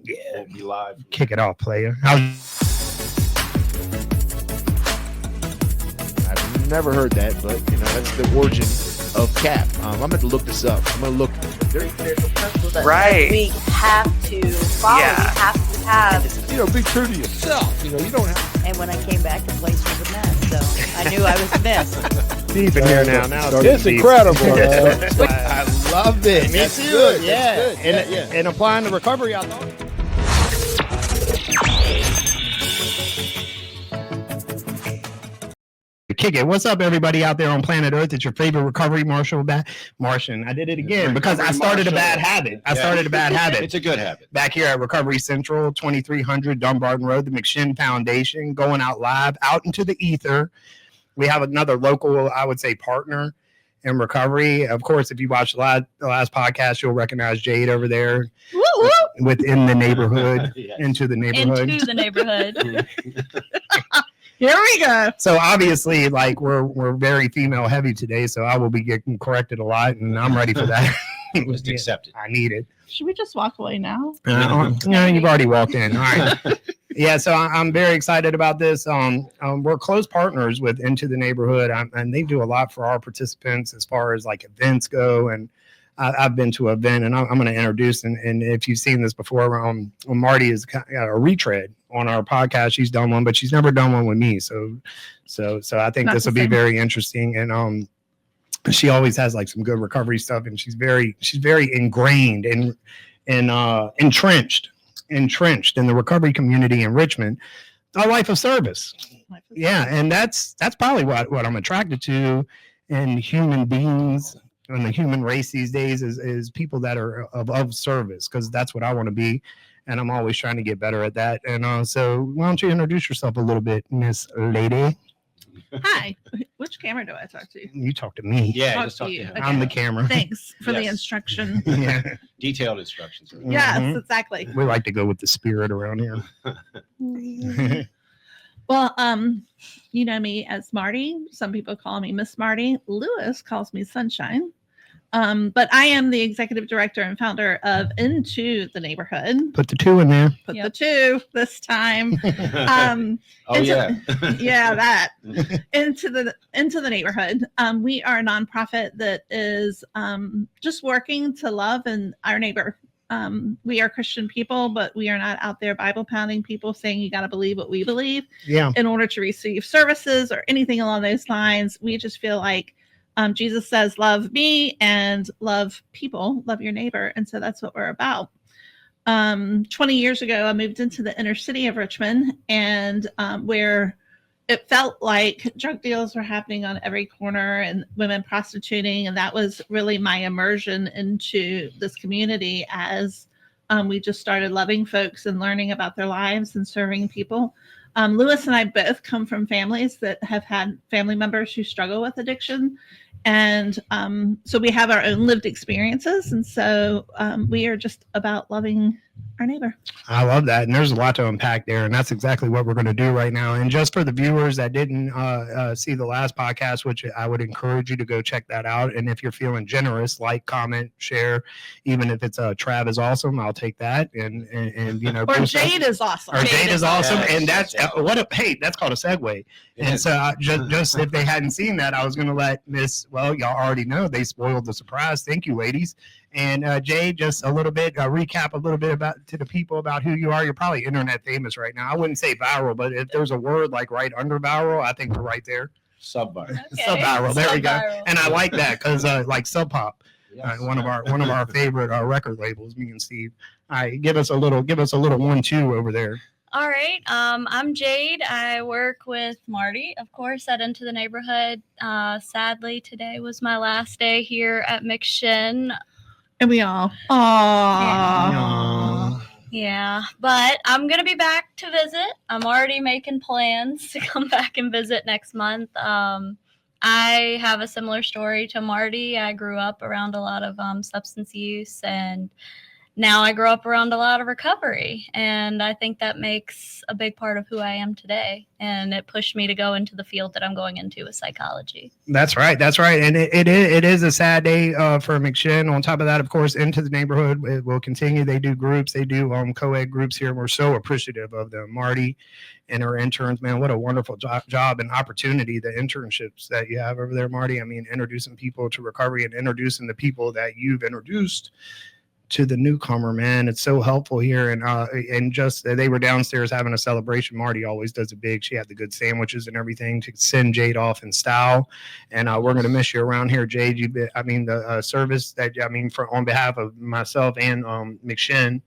Yeah. We'll be live. Kick it off, player. I've never heard that, but that's the origin of CAP. I'm going to look this up. I'm going to look. There's a principle that Right. we have to follow. Yeah. We have to have. Be true to yourself. You don't have. And when I came back, the place was a mess. So I knew I was missed. Deep in here now. It's incredible. I love it. Me That's too. good. Yeah. That's good. And applying the recovery, I thought. Kick it. What's up, everybody out there on planet Earth? It's your favorite recovery Martian. I did it again because I started a bad habit. It's a good habit. Back here at Recovery Central, 2300 Dumbarton Road, the McShin Foundation, going out live, out into the ether. We have another local, I would say, partner in recovery. Of course, if you watched the last podcast, you'll recognize Jade over there. Woo, woo. Within the neighborhood, Yes. into the neighborhood. Into the neighborhood. Here we go. So obviously, like we're very female heavy today, so I will be getting corrected a lot, and I'm ready for that. Just accept it. I need it. Should we just walk away now? No, you've already walked in. All right. Yeah, so I'm very excited about this. We're close partners with Into the Neighborhood, and they do a lot for our participants as far as like events go. And I've been to an event, and I'm going to introduce, and if you've seen this before, Marti has got a retread on our podcast. She's done one, but she's never done one with me. So I think this will be very interesting. And she always has like some good recovery stuff, and she's very ingrained and entrenched in the recovery community in Richmond, a life of service. Yeah, and that's probably what I'm attracted to in human beings and the human race these days is people that are of service, because that's what I want to be, and I'm always trying to get better at that. And so why don't you introduce yourself a little bit, Miss Lady? Hi. Which camera do I talk to? You talk to me. Yeah, Talk just to talk to you. him. Okay. I'm the camera. Thanks for the Yes. instruction. Yeah, Detailed instructions. Right? Yes, Mhm. exactly. We like to go with the spirit around here. Well, you know me as Marti. Some people call me Miss Marti. Lewis calls me Sunshine. But I am the executive director and founder of Into the Neighborhood. Put the 2 in there. Put the 2 this time. Oh yeah. Yeah, that into the neighborhood. We are a nonprofit that is just working to love and our neighbor. We are Christian people, but we are not out there Bible pounding people saying you got to believe what we believe Yeah. in order to receive services or anything along those lines. We just feel like Jesus says, love me and love people, love your neighbor. And so that's what we're about. 20 years ago, I moved into the inner city of Richmond, and where it felt like drug deals were happening on every corner and women prostituting. And that was really my immersion into this community as we just started loving folks and learning about their lives and serving people. Lewis and I both come from families that have had family members who struggle with addiction. And so we have our own lived experiences. And so we are just about loving our neighbor. I love that. And there's a lot to unpack there. And that's exactly what we're going to do right now. And just for the viewers that didn't see the last podcast, which I would encourage you to go check that out. And if you're feeling generous, like, comment, share, even if it's Trav is awesome, I'll take that. And Or Jade is awesome. Or Jade is awesome. Yes. And that's that's called a segue. And so just if they hadn't seen that, I was going to let Miss, well, y'all already know they spoiled the surprise. Thank you, ladies. And Jade, just a little bit, recap a little bit about to the people about who you are. You're probably internet famous right now. I wouldn't say viral, but if there's a word like right under viral, I think we're right there. Sub-viral. Sub-viral. There we go. Sub-viral. And I like that because like Sub Pop, Yes. one of our favorite record labels, me and Steve. All right, give us a little 1-2 over there. All right. I'm Jade. I work with Marti, of course, at Into the Neighborhood. Sadly, today was my last day here at McShin. And we all, Aw. Yeah, but I'm going to be back to visit. I'm already making plans to come back and visit next month. I have a similar story to Marti. I grew up around a lot of substance use and now I grew up around a lot of recovery, and I think that makes a big part of who I am today. And it pushed me to go into the field that I'm going into with psychology. That's right. That's right. And it is a sad day for McShin. On top of that, of course, Into the Neighborhood, it will continue. They do groups. They do co-ed groups here. We're so appreciative of them. Marty and her interns, man, what a wonderful job and opportunity, the internships that you have over there, Marty. I mean, introducing people to recovery and introducing the people that you've introduced to the newcomer, man. It's so helpful here. And just they were downstairs having a celebration. Marty always does it big. She had the good sandwiches and everything to send Jade off in style. And we're going to miss you around here, Jade. The service that, on behalf of myself and McShin,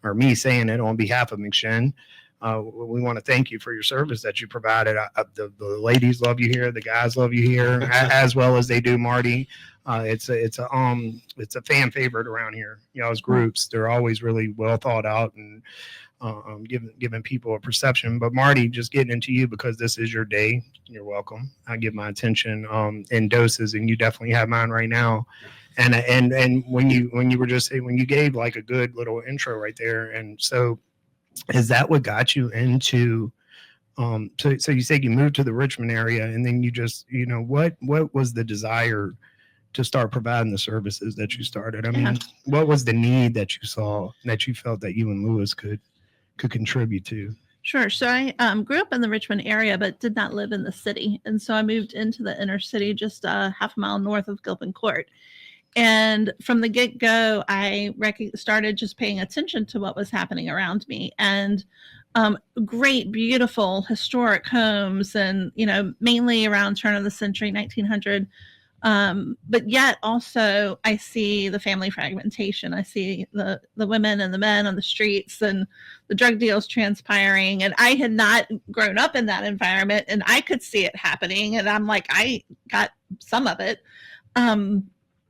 or me saying it on behalf of McShin, we want to thank you for your service that you provided. The ladies love you here. The guys love you here, as well as they do Marty. It's a fan favorite around here. As groups, they're always really well thought out and giving people a perception. But Marty, just getting into you because this is your day. You're welcome. I give my attention in doses, and you definitely have mine right now. And when you were just saying, when you gave like a good little intro right there, and so. Is that what got you into so you said you moved to the Richmond area, and then you just, what was the desire to start providing the services that you started? I mean, what was the need that you saw that you felt that you and Lewis could contribute to? Sure. So I grew up in the Richmond area, but did not live in the city. And so I moved into the inner city, just half a mile north of Gilpin Court. And from the get-go, I started just paying attention to what was happening around me, and great, beautiful, historic homes, and mainly around turn of the century, 1900. But yet also, I see the family fragmentation. I see the women and the men on the streets, and the drug deals transpiring. And I had not grown up in that environment, and I could see it happening. And I'm like, I got some of it.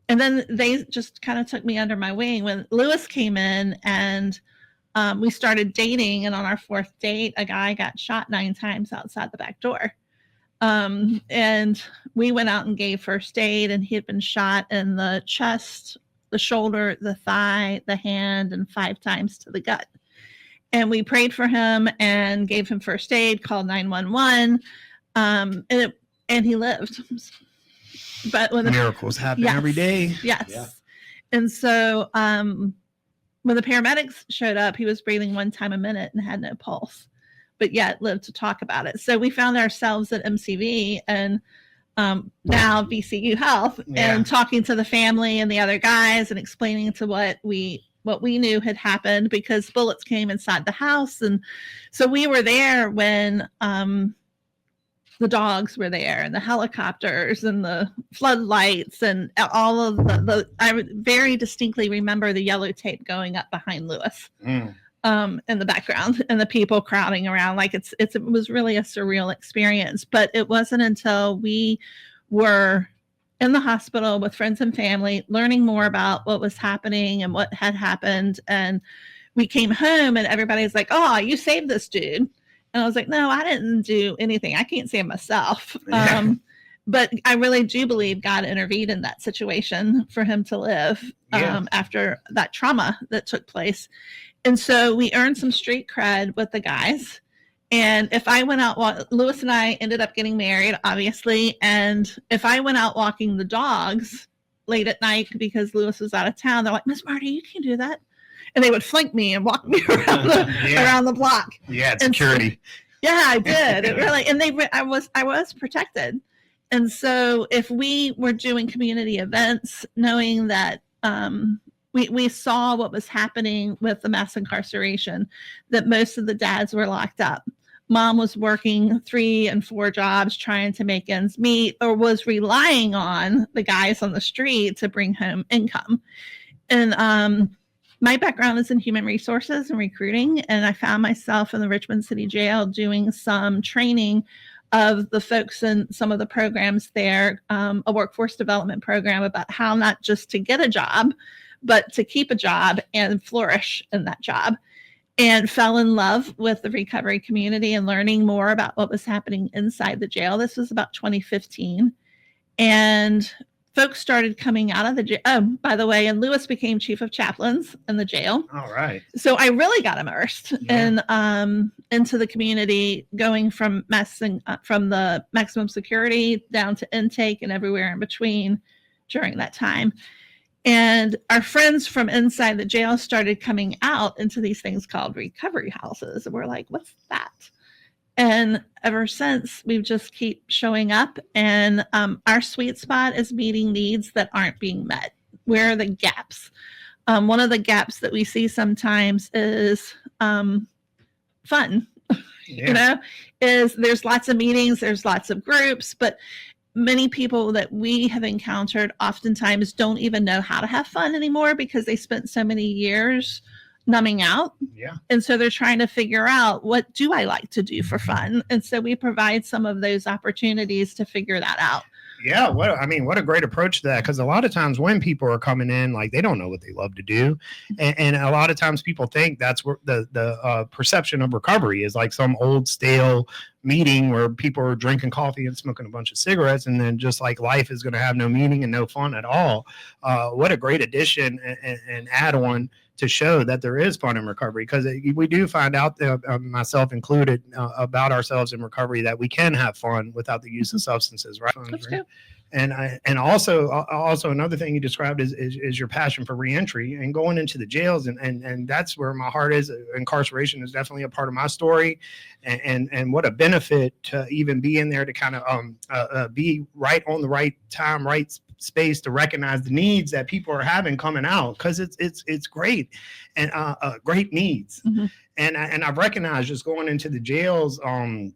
And then they just kind of took me under my wing when Lewis came in, and we started dating. And on our fourth date, a guy got shot 9 times outside the back door. And we went out and gave first aid, and he had been shot in the chest, the shoulder, the thigh, the hand, and 5 times to the gut. And we prayed for him and gave him first aid, called 911, and he lived. But when miracles happen every day. Yes. Yeah. And so when the paramedics showed up, he was breathing 1 time a minute and had no pulse, but yet lived to talk about it. So we found ourselves at MCV and now VCU Health, and talking to the family and the other guys and explaining to what we knew had happened, because bullets came inside the house. And so we were there when the dogs were there, and the helicopters, and the floodlights, and all of I very distinctly remember the yellow tape going up behind Lewis in the background, and the people crowding around. Like it was really a surreal experience. But it wasn't until we were in the hospital with friends and family, learning more about what was happening and what had happened. And we came home, and everybody's like, "Oh, you saved this dude." And I was like, no, I didn't do anything. I can't save myself. But I really do believe God intervened in that situation for him to live after that trauma that took place. And so we earned some street cred with the guys. And if I went out, Lewis and I ended up getting married, obviously. And if I went out walking the dogs late at night because Lewis was out of town, they're like, Miss Marty, you can't do that. And they would flank me and walk me around around the block. Yeah, it's security. So, I did. It really, and I was protected. And so if we were doing community events, knowing that we saw what was happening with the mass incarceration, that most of the dads were locked up. Mom was working 3 and 4 jobs trying to make ends meet, or was relying on the guys on the street to bring home income. And my background is in human resources and recruiting, and I found myself in the Richmond City Jail doing some training of the folks in some of the programs there, a workforce development program about how not just to get a job, but to keep a job and flourish in that job, and fell in love with the recovery community and learning more about what was happening inside the jail. This was about 2015. And folks started coming out of the jail. Oh, by the way, and Lewis became chief of chaplains in the jail. All right. So I really got immersed in into the community, going from from the maximum security down to intake and everywhere in between during that time. And our friends from inside the jail started coming out into these things called recovery houses. And we're like, what's that? And ever since, we've just keep showing up, and our sweet spot is meeting needs that aren't being met. Where are the gaps? One of the gaps that we see sometimes is fun. Yeah. Is there's lots of meetings, there's lots of groups, but many people that we have encountered oftentimes don't even know how to have fun anymore because they spent so many years numbing out. Yeah. And so they're trying to figure out, what do I like to do for fun? And so we provide some of those opportunities to figure that out. Yeah, what a great approach to that, because a lot of times when people are coming in, like, they don't know what they love to do, and a lot of times people think that's where the perception of recovery is, like some old stale meeting where people are drinking coffee and smoking a bunch of cigarettes, and then just like life is going to have no meaning and no fun at all. What a great addition and add-on to show that there is fun in recovery, because we do find out, myself included, about ourselves in recovery, that we can have fun without the use of substances, right? That's good. And also another thing you described is your passion for reentry and going into the jails, and that's where my heart is. Incarceration is definitely a part of my story, and what a benefit to even be in there to kind of be right on the right time, right space to recognize the needs that people are having coming out, because it's great, and great needs. Mm-hmm. And I've recognized just going into the jails, and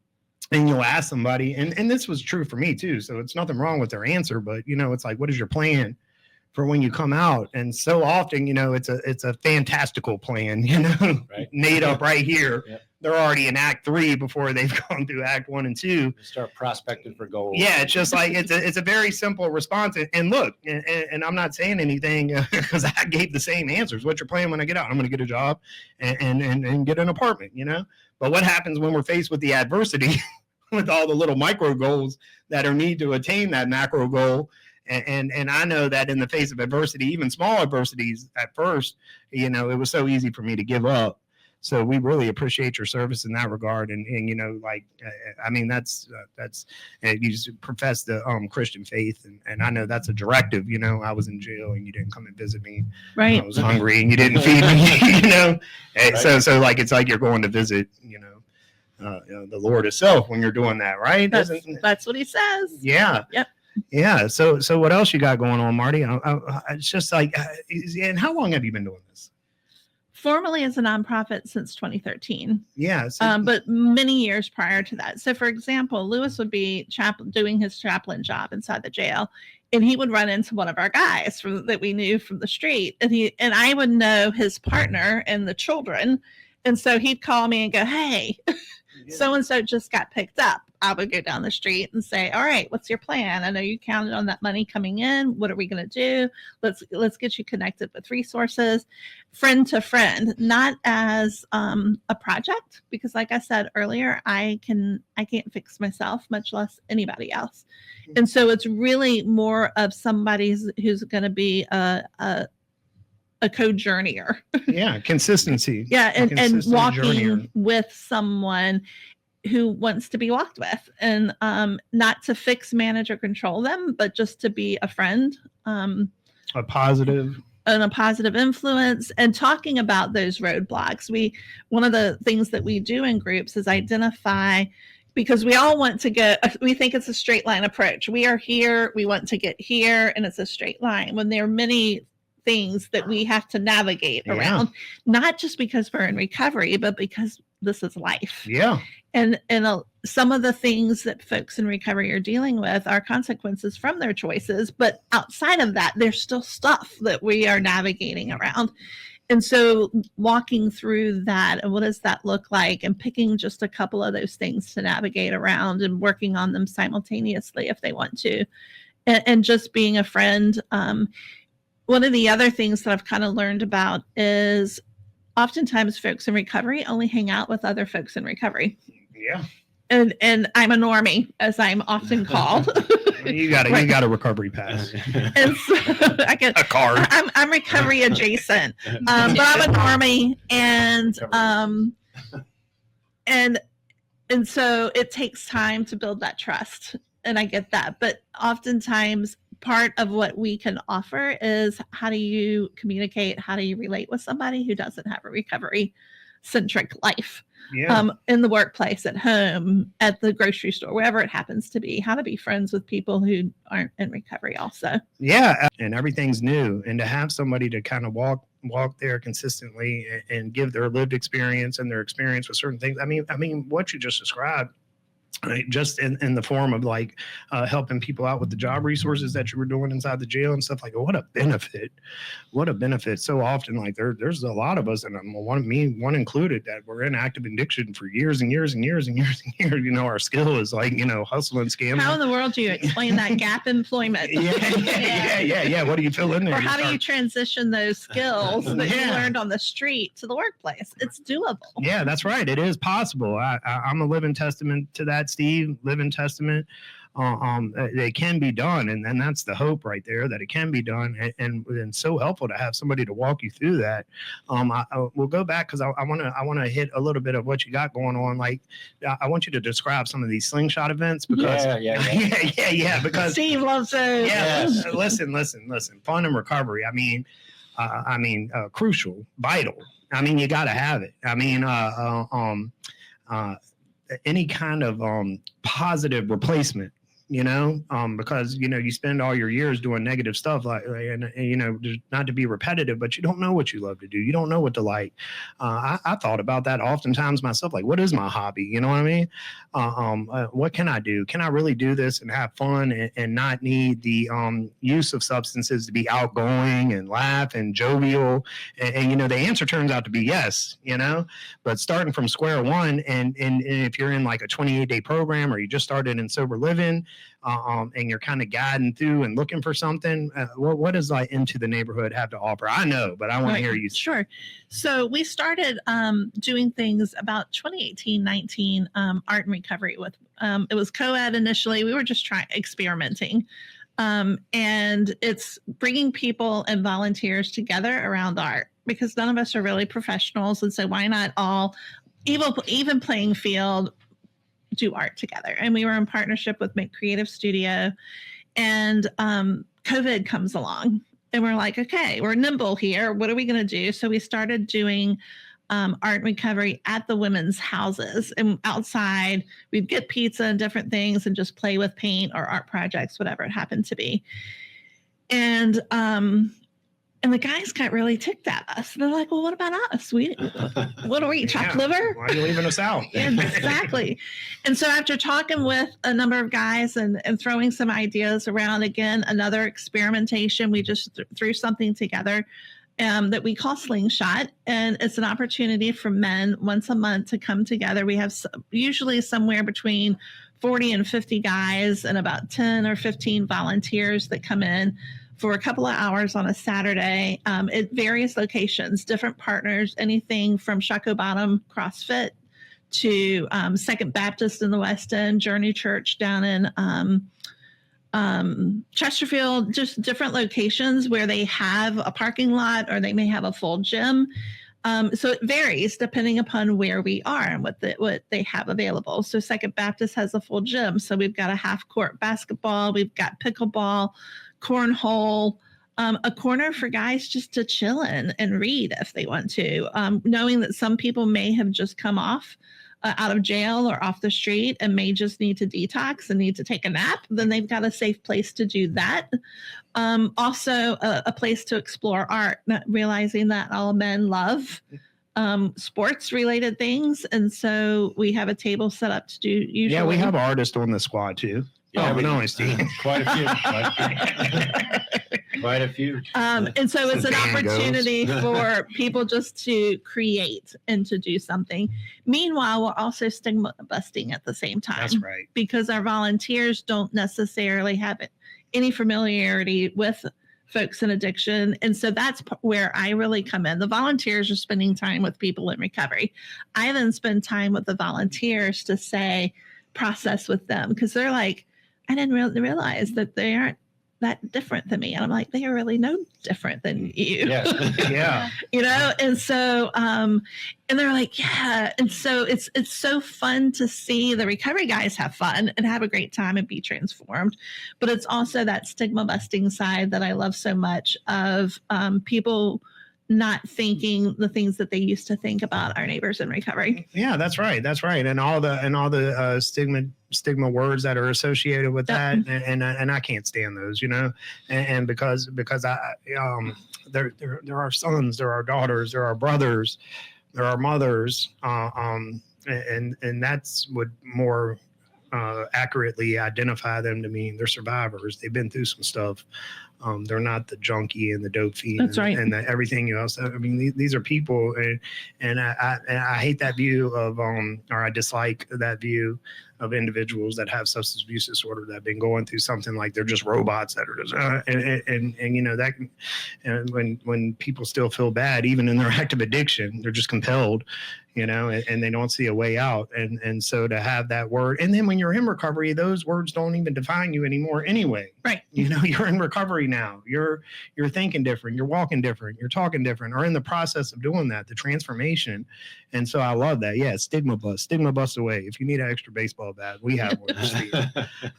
you'll ask somebody, and this was true for me too, so it's nothing wrong with their answer, but it's like, what is your plan for when you come out? And so often, it's a fantastical plan, Right. made up right here. Yep. They're already in Act 3 before they've gone through Act 1 and 2. You start prospecting for gold. Yeah, it's just like it's a very simple response. And look, and I'm not saying anything because I gave the same answers. What's your plan when I get out? I'm going to get a job and get an apartment, But what happens when we're faced with the adversity, with all the little micro goals that are need to attain that macro goal? And I know that in the face of adversity, even small adversities at first, it was so easy for me to give up. So we really appreciate your service in that regard. And that's you just profess the Christian faith. And I know that's a directive. I was in jail and you didn't come and visit me. Right. I was hungry and you didn't feed me, Right. So like, it's like you're going to visit, the Lord itself when you're doing that, right? That's what he says. Yeah. Yep. Yeah. So what else you got going on, Marty? It's just like, and how long have you been doing this? Formally as a nonprofit since 2013. Yeah. But many years prior to that. So, for example, Lewis would be doing his chaplain job inside the jail, and he would run into one of our guys that we knew from the street, and I would know his partner and the children, and so he'd call me and go, "Hey, so and so just got picked up." I would go down the street and say, "All right, what's your plan? I know you counted on that money coming in. What are we going to do? Let's get you connected with resources." Friend to friend, not as a project, because like I said earlier, I can't fix myself, much less anybody else. And so it's really more of somebody who's going to be a co-journeyer. Yeah, consistency. Yeah, and walking journeyer. with someone who wants to be walked with, and not to fix, manage, or control them, but just to be a friend, A positive influence, and talking about those roadblocks. One of the things that we do in groups is identify, because we all want to we think it's a straight line approach. We are here, we want to get here, and it's a straight line, when there are many things that we have to navigate around, not just because we're in recovery, but because this is life. Yeah. And some of the things that folks in recovery are dealing with are consequences from their choices, but outside of that, there's still stuff that we are navigating around. And so walking through that, and what does that look like, and picking just a couple of those things to navigate around and working on them simultaneously if they want to, and just being a friend. One of the other things that I've kind of learned about is oftentimes folks in recovery only hang out with other folks in recovery. Yeah. and I'm a normie, as I'm often called. You got a recovery pass. And so I can A card. I'm recovery adjacent, but I'm a normie, and so it takes time to build that trust, and I get that. But oftentimes, part of what we can offer is how do you communicate? How do you relate with somebody who doesn't have a recovery centric life? Yeah. In the workplace, at home, at the grocery store, wherever it happens to be, how to be friends with people who aren't in recovery also. Yeah. And everything's new. And to have somebody to kind of walk there consistently and give their lived experience and their experience with certain things. I mean, what you just described, right, just in the form of like helping people out with the job resources that you were doing inside the jail and stuff, like what a benefit so often. Like there's a lot of us, and one included, that we're in active addiction for years and years and years and years and years. You know, our skill is like, hustle and scam. How in the world do you explain that gap employment? Yeah. What do you fill in there? Or how do you transition those skills that you learned on the street to the workplace? It's doable. Yeah, that's right. It is possible. I'm a living testament to that, Steve. Living testament. It can be done, and that's the hope right there, that it can be done, and so helpful to have somebody to walk you through that. We'll go back because I want to hit a little bit of what you got going on. Like, I want you to describe some of these Slingshot events, because yeah, because Steve loves those. Yeah, listen. Fun and recovery. Crucial, vital. You got to have it. Any kind of positive replacement, because you spend all your years doing negative stuff, and not to be repetitive, but you don't know what you love to do. You don't know what to like. I thought about that oftentimes myself, like, what is my hobby? You know what I mean? What can I do? Can I really do this and have fun and not need the use of substances to be outgoing and laugh and jovial? And the answer turns out to be yes, but starting from square one, and if you're in like a 28-day program, or you just started in sober living, and you're kind of guiding through and looking for something, what does like Into the Neighborhood have to offer? I know, but I want to hear you. Sure. So we started doing things about 2018-19, art and recovery with, it was co-ed initially. We were just experimenting. And it's bringing people and volunteers together around art, because none of us are really professionals. And so why not all even playing field, do art together? And we were in partnership with Make Creative Studio, and COVID comes along, and we're like, okay, we're nimble here. What are we going to do? So we started doing art and recovery at the women's houses, and outside we'd get pizza and different things and just play with paint or art projects, whatever it happened to be. And the guys got really ticked at us. They're like, well, what about us? What are we, chopped liver? Why are you leaving us out? Exactly. And so after talking with a number of guys and throwing some ideas around, again, another experimentation, we just threw something together that we call Slingshot. And it's an opportunity for men once a month to come together. We have usually somewhere between 40 and 50 guys and about 10 or 15 volunteers that come in for a couple of hours on a Saturday at various locations, different partners, anything from Shockoe Bottom CrossFit to Second Baptist in the West End, Journey Church down in Chesterfield, just different locations where they have a parking lot or they may have a full gym. So it varies depending upon where we are and what they have available. So Second Baptist has a full gym. So we've got a half-court basketball, we've got pickleball, cornhole, a corner for guys just to chill in and read if they want to, knowing that some people may have just come off out of jail or off the street and may just need to detox and need to take a nap. Then they've got a safe place to do that. Also a place to explore art, realizing that all men love sports related things. And so we have a table set up to do usually. Yeah, we have artists on the squad too. Yeah, we know, Steve. Quite a few. And so it's an opportunity for people just to create and to do something. Meanwhile, we're also stigma busting at the same time. That's right. Because our volunteers don't necessarily have any familiarity with folks in addiction. And so that's where I really come in. The volunteers are spending time with people in recovery. I then spend time with the volunteers to say, process with them because they're like, I didn't realize that they aren't that different than me. And I'm like, they are really no different than you. Yeah. Yeah. And so, and they're like, yeah. And so it's so fun to see the recovery guys have fun and have a great time and be transformed. But it's also that stigma busting side that I love so much of people not thinking the things that they used to think about our neighbors in recovery. Yeah, that's right. That's right. And all the stigma words that are associated with that. And I can't stand those, and because there are sons, there are daughters, there are brothers, there are mothers, and that's what more accurately identify them to mean. They're survivors. They've been through some stuff. They're not the junkie and the dope fiend. That's right. And everything else. I mean, these are people, and I hate that view of, or I dislike that view of individuals that have substance abuse disorder that have been going through something like they're just robots that are just, and when people still feel bad, even in their active addiction, they're just compelled, and they don't see a way out. And so to have that word, and then when you're in recovery, those words don't even define you anymore anyway. Right. You're in recovery now. You're thinking different. You're walking different. You're talking different, or in the process of doing that, the transformation. And so I love that. Yeah. Stigma bust away. If you need an extra baseball bat, we have one.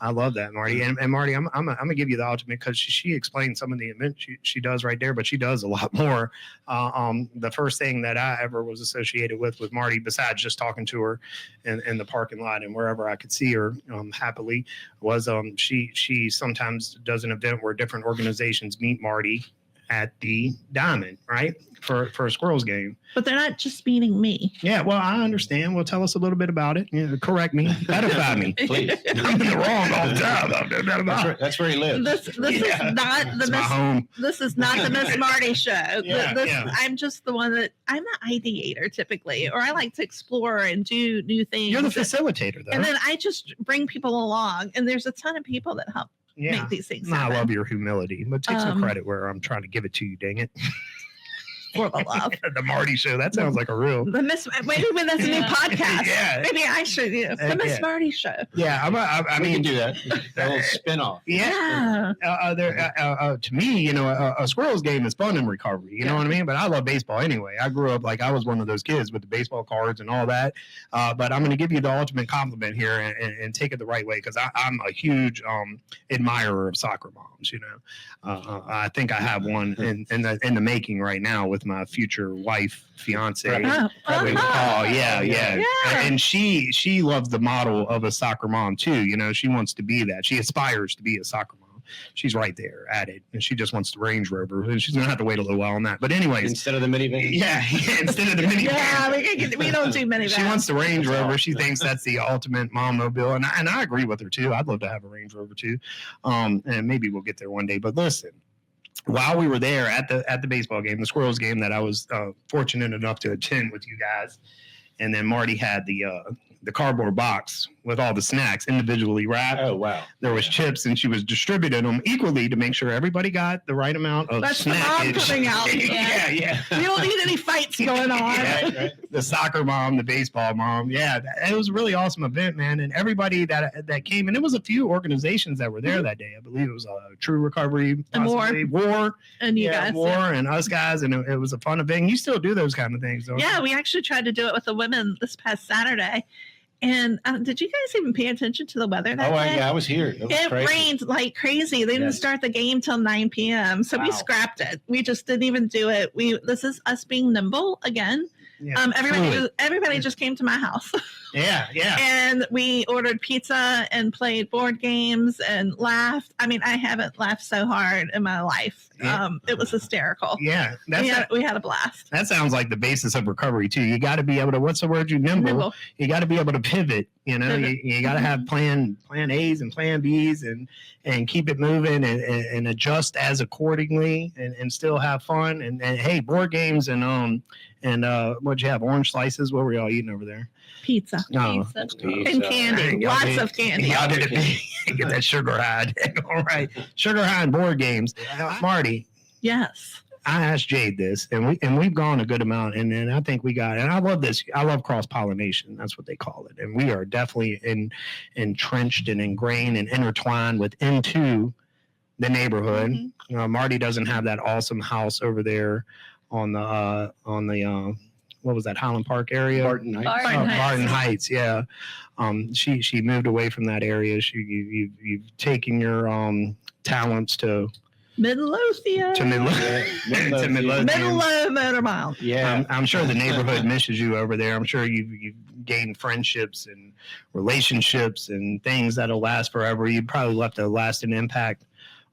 I love that, Marty. And Marty, I'm gonna give you the ultimate, because she explained some of the events she does right there, but she does a lot more. The first thing that I ever was associated with Marty, besides just talking to her in the parking lot and wherever I could see her happily, was she sometimes does an event where different organizations meet Marty at the Diamond, right? For a Squirrels game. But they're not just meeting me. Yeah, well, I understand. Well, tell us a little bit about it. Correct me. Edify me. Please. I'm in the wrong all the time. That's where he lives. This is not the my home. This is not the Miss Marty show. Yeah. I'm just the one that I'm an ideator typically, or I like to explore and do new things. You're the facilitator, though. And then I just bring people along, and there's a ton of people that help make these things happen. I love your humility, but take some credit where I'm trying to give it to you, dang it. For the love. The Marty show, that sounds like a real. Maybe that's a new podcast. Yeah. Maybe I should. The Miss Marty show. Yeah, I mean, we can do that. That little spin-off. Yeah. To me, a Squirrels game is fun in recovery. You know what I mean? But I love baseball anyway. I grew up like I was one of those kids with the baseball cards and all that. But I'm going to give you the ultimate compliment here and take it the right way, because I'm a huge admirer of soccer moms. I think I have one in the making right now with my future wife, fiance. Yeah. And she loves the model of a soccer mom too. She wants to be that. She aspires to be a soccer mom. She's right there at it, and she just wants the Range Rover, and she's gonna have to wait a little while on that. But anyways, instead of the minivan. Yeah, instead of the minivan. Yeah, we don't do minivans. She wants the Range Rover. She thinks that's the ultimate mom mobile, and I agree with her too. I'd love to have a Range Rover too, and maybe we'll get there one day. But listen, while we were there at the baseball game, the Squirrels game that I was fortunate enough to attend with you guys, and then Marty had the cardboard box with all the snacks individually wrapped. Oh, wow. There was chips, and she was distributing them equally to make sure everybody got the right amount of That's the mom coming out. Yeah. We don't need any fights going on. Right. The soccer mom, the baseball mom. Yeah, it was a really awesome event, man. And everybody that came, and it was a few organizations that were there that day. I believe it was True Recovery, possibly, War, and you guys, War, and us guys, and it was a fun event. You still do those kind of things, don't you? Yeah, we actually tried to do it with the women this past Saturday. And did you guys even pay attention to the weather that day? Yeah, I was here. It rained like crazy. They didn't start the game till 9 p.m. So we scrapped it. We just didn't even do it. This is us being nimble again. Yeah. Everybody just came to my house. Yeah. And we ordered pizza and played board games and laughed. I mean, I haven't laughed so hard in my life. It was hysterical. Yeah. We had a blast. That sounds like the basis of recovery too. You got to be able to, what's the word? Nimble. You got to be able to pivot. You got to have plan A's and plan B's and keep it moving and adjust as accordingly and still have fun. And hey, board games and what'd you have? Orange slices? What were y'all eating over there? Pizza. No. Pizza. And candy. Lots of candy. Y'all did it. Get that sugar high. All right. Sugar high and board games. Marty. Yes. I asked Jade this, and we've gone a good amount, and then I think we got, and I love this. I love cross pollination. That's what they call it, and we are definitely entrenched and ingrained and intertwined into the neighborhood. Marty doesn't have that awesome house over there on the what was that, Highland Park area? Barton Heights. Barton Heights, yeah. She moved away from that area. You've taken your talents to Midlothian. Midlothian. Middle Motor Mile. Yeah. I'm sure the neighborhood misses you over there. I'm sure you've gained friendships and relationships and things that'll last forever. You probably left a lasting impact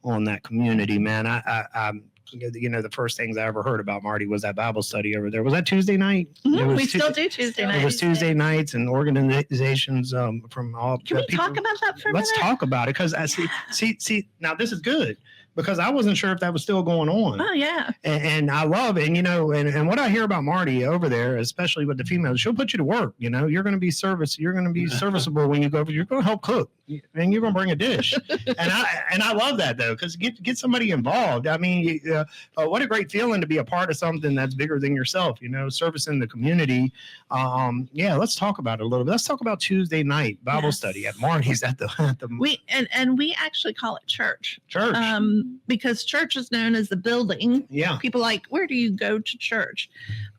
on that community, man. I the first things I ever heard about Marty was that Bible study over there. Was that Tuesday night? We still do Tuesday nights. It was Tuesday nights, and organizations from all. Can we talk about that for a minute? Let's talk about it, because I see. Now this is good, because I wasn't sure if that was still going on. Oh yeah. And I love it. And what I hear about Marty over there, especially with the females, she'll put you to work. You're going to be serviceable when you go over. You're going to help cook, and you're going to bring a dish. and I love that, though, because get somebody involved. I mean, what a great feeling to be a part of something that's bigger than yourself. Servicing the community. Let's talk about it a little bit. Let's talk about Tuesday night Bible study at Marty's at the we actually call it church. Church. Because church is known as the building. Yeah. People where do you go to church?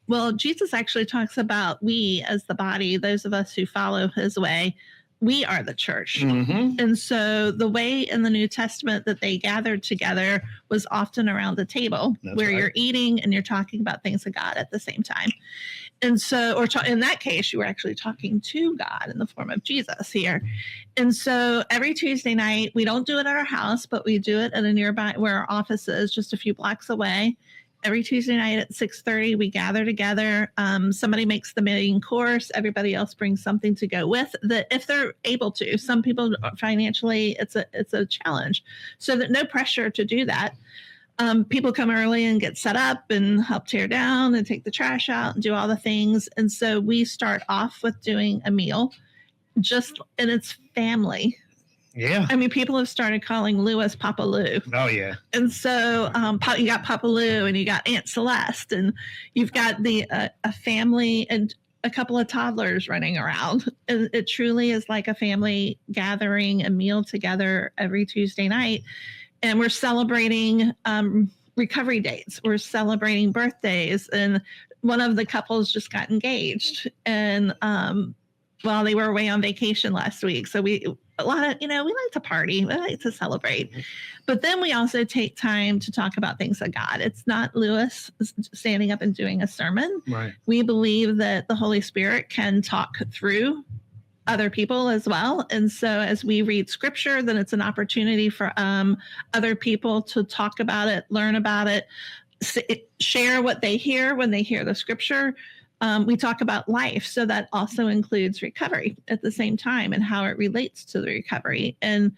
Well, Jesus actually talks about we as the body, those of us who follow his way, we are the church. Mm-hmm. And so the way in the New Testament that they gathered together was often around the table. That's where right. you're eating and you're talking about things of God at the same time. And so, in that case, you were actually talking to God in the form of Jesus here. And so every Tuesday night, we don't do it at our house, but we do it at a nearby where our office is, just a few blocks away. Every Tuesday night at 6:30, we gather together. Somebody makes the main course. Everybody else brings something to go with that if they're able to. Some people financially, it's a challenge. So that no pressure to do that. People come early and get set up and help tear down and take the trash out and do all the things. And so we start off with doing a meal, and it's family. Yeah. I mean, people have started calling Lewis Papa Lou. Oh, yeah. And so you got Papa Lou and you got Aunt Celeste and you've got a family and a couple of toddlers running around. And it truly is like a family gathering a meal together every Tuesday night. And we're celebrating recovery dates. We're celebrating birthdays. And one of the couples just got engaged. And they were away on vacation last week. So we like to party. We like to celebrate. But then we also take time to talk about things of God. It's not Lewis standing up and doing a sermon. Right. We believe that the Holy Spirit can talk through other people as well. And so as we read scripture, then it's an opportunity for other people to talk about it, learn about it, share what they hear when they hear the scripture. We talk about life. So that also includes recovery at the same time and how it relates to the recovery. And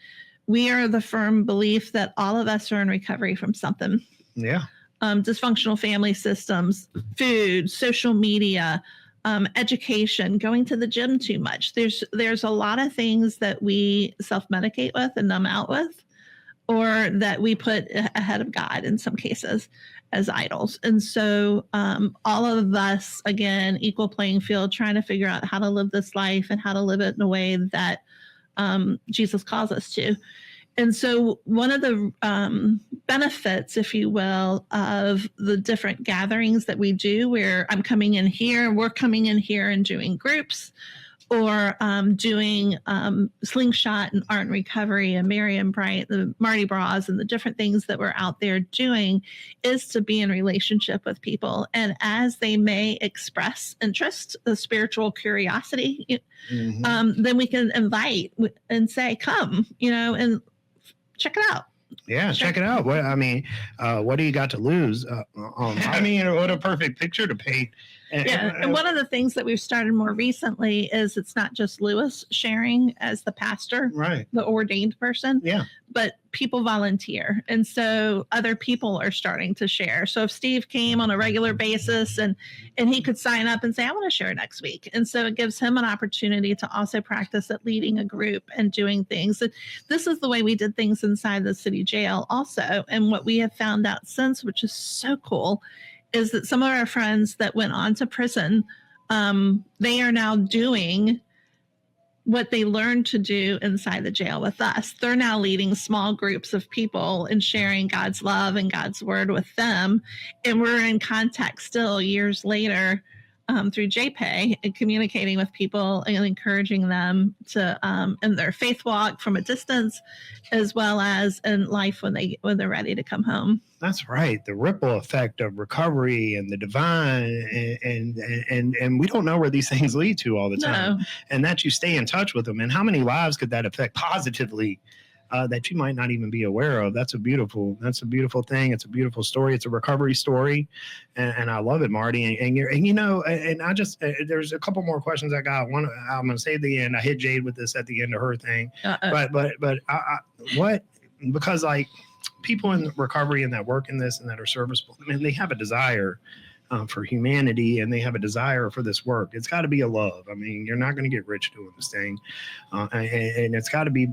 we are the firm belief that all of us are in recovery from something. Yeah. Dysfunctional family systems, food, social media, education, going to the gym too much. There's a lot of things that we self-medicate with and numb out with, or that we put ahead of God in some cases as idols. And so all of us, again, equal playing field, trying to figure out how to live this life and how to live it in a way that Jesus calls us to. And so one of the benefits, if you will, of the different gatherings that we do, where I'm coming in here, we're coming in here and doing groups, or doing Slingshot and Art and Recovery and Miriam Bright, the Marty Bras, and the different things that we're out there doing, is to be in relationship with people. And as they may express interest, the spiritual curiosity, then we can invite and say, come, and check it out. Yeah, check it out. What do you got to lose? I mean, what a perfect picture to paint. Yeah, and one of the things that we've started more recently is it's not just Lewis sharing as the pastor, Right. the ordained person, Yeah. but people volunteer. And so other people are starting to share. So if Steve came on a regular basis and he could sign up and say, I want to share next week. And so it gives him an opportunity to also practice at leading a group and doing things. And this is the way we did things inside the city jail also. And what we have found out since, which is so cool, is that some of our friends that went on to prison, they are now doing what they learned to do inside the jail with us. They're now leading small groups of people and sharing God's love and God's word with them. And we're in contact still years later through JPay and communicating with people and encouraging them to in their faith walk from a distance, as well as in life when they're ready to come home. That's right. The ripple effect of recovery and the divine, and we don't know where these things lead to all the time. No. And that you stay in touch with them. And how many lives could that affect positively that you might not even be aware of? That's a beautiful thing. It's a beautiful story. It's a recovery story, and I love it, Marty. And I just there's a couple more questions I got. One I'm going to say at the end. I hit Jade with this at the end of her thing, but what, because like people in recovery and that work in this and that are serviceable, I mean, they have a desire for humanity, and they have a desire for this work. It's got to be a love. I mean, you're not going to get rich doing this thing, and it's got to be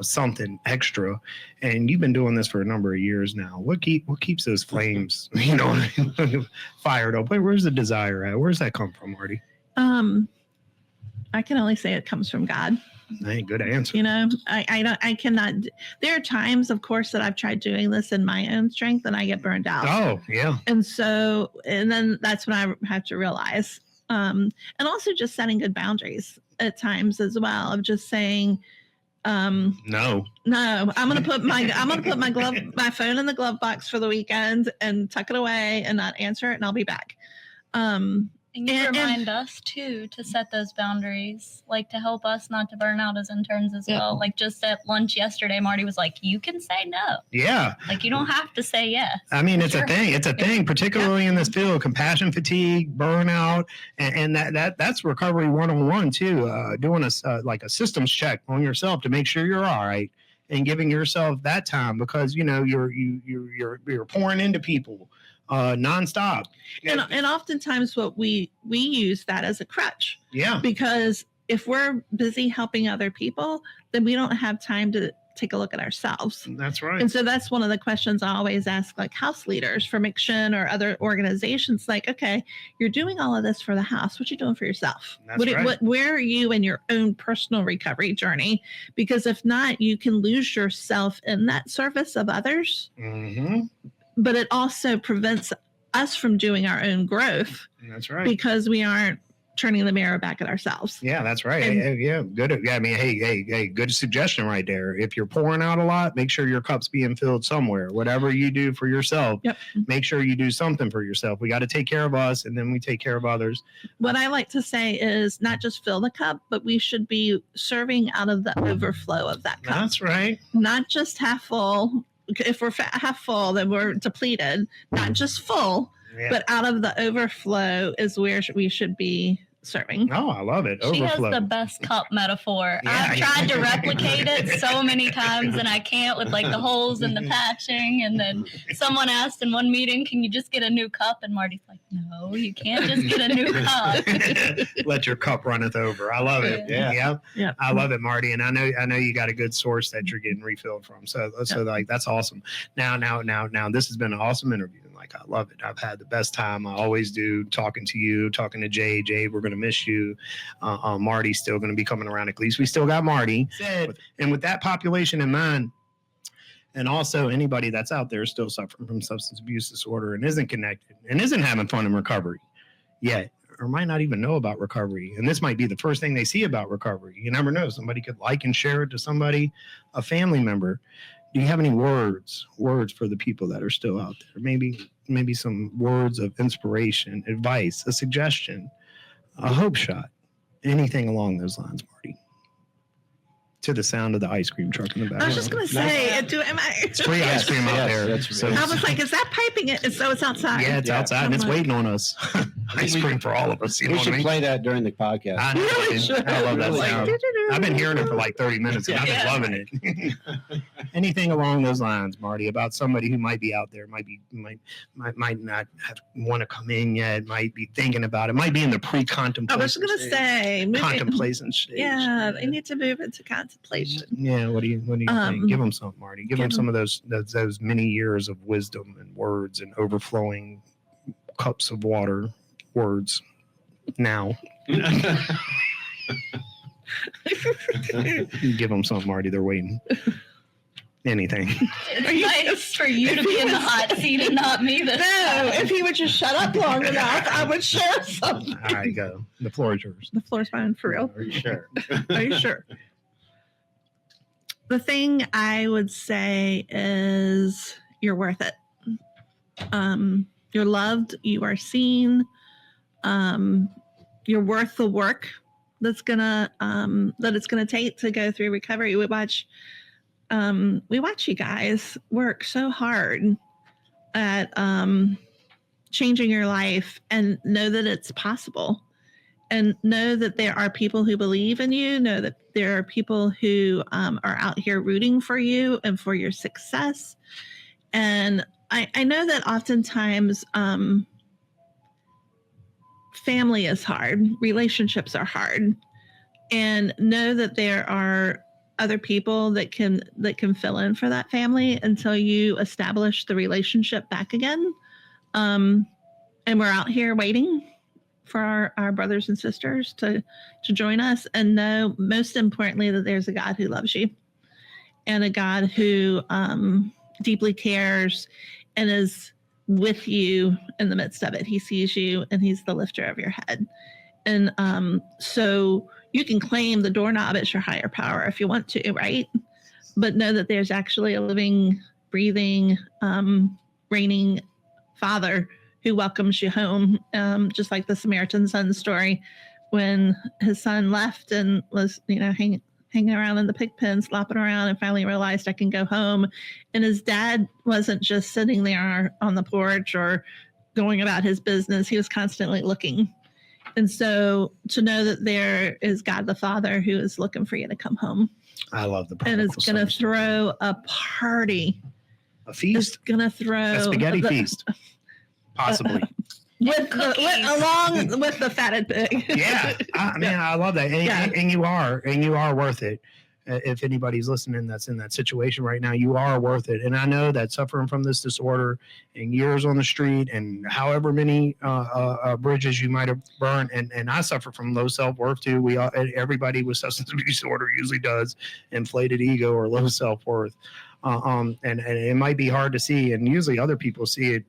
something extra. And you've been doing this for a number of years now. What keeps those flames, fired up? Where's the desire at? Where's that come from, Marty? I can only say it comes from God. Hey, good answer. I cannot. There are times, of course, that I've tried doing this in my own strength and I get burned out. Oh, yeah. And then that's when I have to realize, and also just setting good boundaries at times as well, of just saying, no, I'm going to put my phone in the glove box for the weekend and tuck it away and not answer it, and I'll be back. And you remind us too to set those boundaries, like to help us not to burn out as interns as well. Like just at lunch yesterday, Marty was like, you can say no. Yeah. Like you don't have to say yes. I mean, it's a thing. It's a thing, particularly in this field, compassion fatigue, burnout, and that's recovery 101 too. Doing like a systems check on yourself to make sure you're all right, and giving yourself that time, because you're pouring into people nonstop. And oftentimes what we use that as a crutch. Yeah. Because if we're busy helping other people, then we don't have time to take a look at ourselves. That's right. And so that's one of the questions I always ask, like house leaders for McShin or other organizations. Like, okay, you're doing all of this for the house. What you doing for yourself? That's right. Where are you in your own personal recovery journey? Because if not, you can lose yourself in that service of others. Mm-hmm. But it also prevents us from doing our own growth. That's right. Because we aren't turning the mirror back at ourselves. Yeah, that's right. Yeah, good. Yeah, I mean, hey, good suggestion right there. If you're pouring out a lot, make sure your cup's being filled somewhere. Whatever you do for yourself, make sure you do something for yourself. We got to take care of us, and then we take care of others. What I like to say is not just fill the cup, but we should be serving out of the overflow of that cup. That's right. Not just half full. If we're half full, then we're depleted. Not just full, but out of the overflow is where we should be serving. Oh, I love it. She Overflow. has the best cup metaphor. Yeah. I've tried to replicate it so many times and I can't, with like the holes and the patching. And then someone asked in one meeting, can you just get a new cup? And Marty's like, no, you can't just get a new cup. Let your cup runneth over. I love it. Yeah. I love it, Marty. And I know you got a good source that you're getting refilled from. So like, that's awesome. Now, this has been an awesome interview. Like, I love it. I've had the best time. I always do, talking to you, talking to Jay. Jay, we're going to miss you. Marty's still going to be coming around. At least we still got Marty. And with that population in mind, and also anybody that's out there still suffering from substance abuse disorder and isn't connected and isn't having fun in recovery yet, or might not even know about recovery. And this might be the first thing they see about recovery. You never know. Somebody could like and share it to somebody, a family member. Do you have any words for the people that are still out there? Maybe some words of inspiration, advice, a suggestion, a hope shot, anything along those lines, Marty? to the sound of the ice cream truck in the back. I was just gonna say, It's free ice cream out there. that's So I was like, is that piping it? So it's outside. yeah, it's Yeah. outside and it's I'm like- waiting on us. Ice cream for all of us. You know We what I should mean? play that during the podcast. I know, Really dude. should. I love that Really. sound. I've been hearing it for like 30 minutes and I've been Yeah. loving it. Anything along those lines, Marty, about somebody who might be out there, might not want to come in yet, might be thinking about it, might be in the I pre-contemplation. was gonna stage. say, moving, Contemplation stage. yeah, they need to move into contemplation. Yeah, what do you think? Give them something, Marty. Give them give some of those many years of wisdom and words and overflowing cups of water words now. Give them something, Marty. They're waiting. Anything. It's nice for you to be in the hot seat and not me this No, time. if he would just shut up long enough, I would share something. All right, go. The floor is yours. The floor's mine for real. Are you sure? Are you sure? The thing I would say is you're worth it. You're loved. You are seen. You're worth the work that it's gonna take to go through recovery. We watch you guys work so hard at changing your life, and know that it's possible. And know that there are people who believe in you, know that there are people who are out here rooting for you and for your success. And I know that oftentimes family is hard, relationships are hard, and know that there are other people that can fill in for that family until you establish the relationship back again. And we're out here waiting for our brothers and sisters to join us, and know, most importantly, that there's a God who loves you, and a God who deeply cares and is with you in the midst of it. He sees you, and he's the lifter of your head. And so you can claim the doorknob as your higher power if you want to, right? But know that there's actually a living, breathing, reigning Father who welcomes you home, just like the Samaritan son story, when his son left and was, hanging around in the pig pen, slopping around, and finally realized, I can go home. And his dad wasn't just sitting there on the porch or going about his business. He was constantly looking. And so to know that there is God the Father who is looking for you to come home, I love the and is prodigal going to son. throw a party. A Is feast, going to throw a spaghetti the- feast, possibly. along with the fatted pig. Yeah, I love that, and you are worth it. If anybody's listening that's in that situation right now, you are worth it. And I know that suffering from this disorder and years on the street and however many bridges you might have burned, and I suffer from low self-worth too. Everybody with substance abuse disorder usually does, inflated ego or low self-worth. And it might be hard to see, and usually other people see it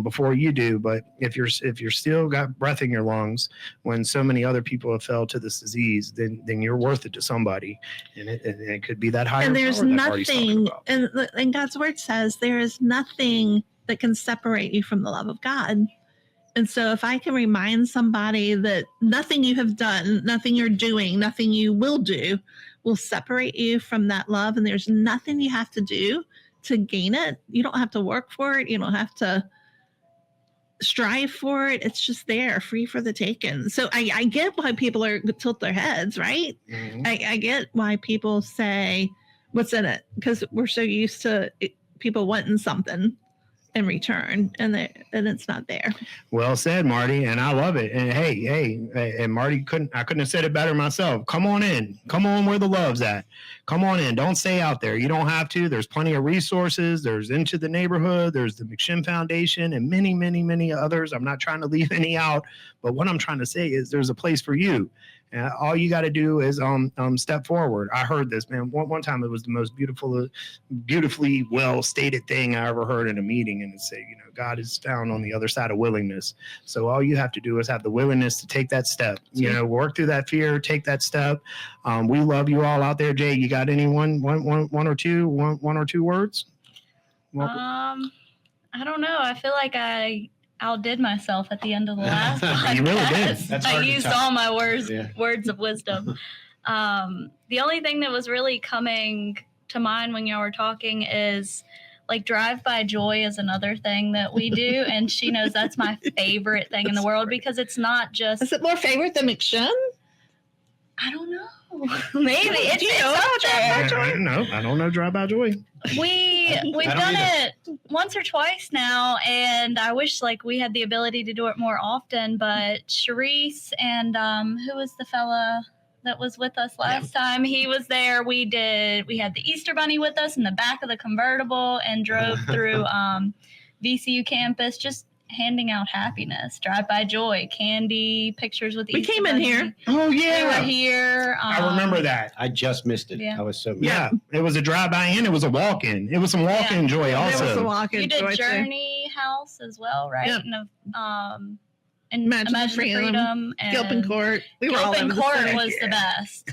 before you do. But if you're still got breath in your lungs when so many other people have fell to this disease, then you're worth it to somebody, and it could be that higher. And there's power that Marty's talking nothing, about. and God's word says there is nothing that can separate you from the love of God. And so if I can remind somebody that nothing you have done, nothing you're doing, nothing you will do will separate you from that love, and there's nothing you have to do to gain it. You don't have to work for it. You don't have to strive for it. It's just there, free for the taking. So I get why people tilt their heads, right? Mhm. I get why people say, what's in it? Because we're so used to people wanting something in return, and it's not there. Well said, Marty, and I love it. And hey, and Marty I couldn't have said it better myself. Come on in. Come on where the love's at. Come on in. Don't stay out there. You don't have to. There's plenty of resources. There's Into the Neighborhood. There's the McShin Foundation and many, many, many others. I'm not trying to leave any out, but what I'm trying to say is there's a place for you. And all you got to do is step forward. I heard this, man. One time it was the most beautifully well stated thing I ever heard in a meeting, and it said, God is found on the other side of willingness. So all you have to do is have the willingness to take that step. Work through that fear, take that step. We love you all out there. Jay, you got any one or two words? I don't know. I feel like I outdid myself at the end of the last podcast. You really did. That's I hard to used top. all my words Yeah. words of wisdom. The only thing that was really coming to mind when y'all were talking is like drive-by joy is another thing that we do, and she knows that's my favorite thing in the world because it's not just. Is it more favorite than McShin? I don't know. Maybe it's No, I don't know Drive by Joy. we've done it once or twice now, and I wish like we had the ability to do it more often. But Sharice and who was the fella that was with us last time? He was there. We had the Easter Bunny with us in the back of the convertible and drove through VCU campus, just handing out happiness, drive by joy, candy, pictures with the We Easter came in Bunny. here. Oh We were yeah, here. I remember that. I just missed it. Yeah. I was so Yeah, it was a drive by and it was a walk in. It was some walk in joy There was a also. walk-in You did joy, too. Journey House as well, right? Yep. And Imagine the Freedom, and Gilpin Court. We were all Gilpin over the Court city. was the best.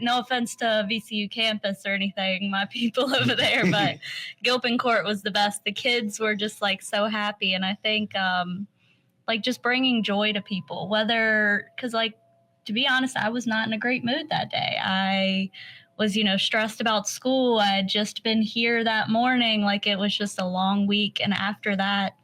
No offense to VCU campus or anything, my people over there, but Gilpin Court was the best. The kids were just like so happy, and I think like just bringing joy to people, because like to be honest, I was not in a great mood that day. I was, stressed about school. I had just been here that morning. Like it was just a long week. And after that,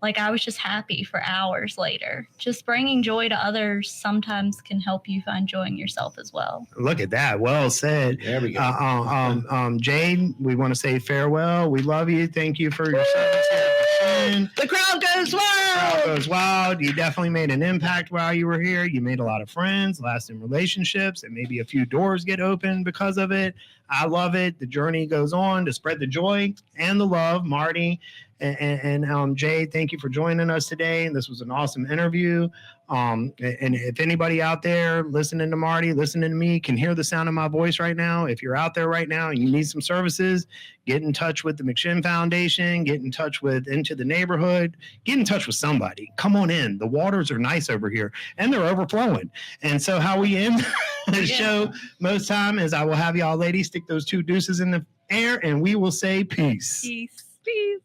like I was just happy for hours later. Just bringing joy to others sometimes can help you find joy in yourself as well. Look at that. Well said. There we go. Jade, we want to say farewell. We love you. Thank you for your service here. The crowd goes Crowd wild. goes wild. You definitely made an impact while you were here. You made a lot of friends, lasting relationships, and maybe a few doors get open because of it. I love it. The journey goes on to spread the joy and the love. Marty and Jay, thank you for joining us today. And this was an awesome interview. And if anybody out there listening to Marty, listening to me, can hear the sound of my voice right now, if you're out there right now and you need some services, get in touch with the McShin Foundation, get in touch with Into the Neighborhood, get in touch with somebody. Come on in. The waters are nice over here and they're overflowing. And so how we end the show most time is I will have y'all ladies stick those two deuces in the air and we will say peace. Peace. Peace.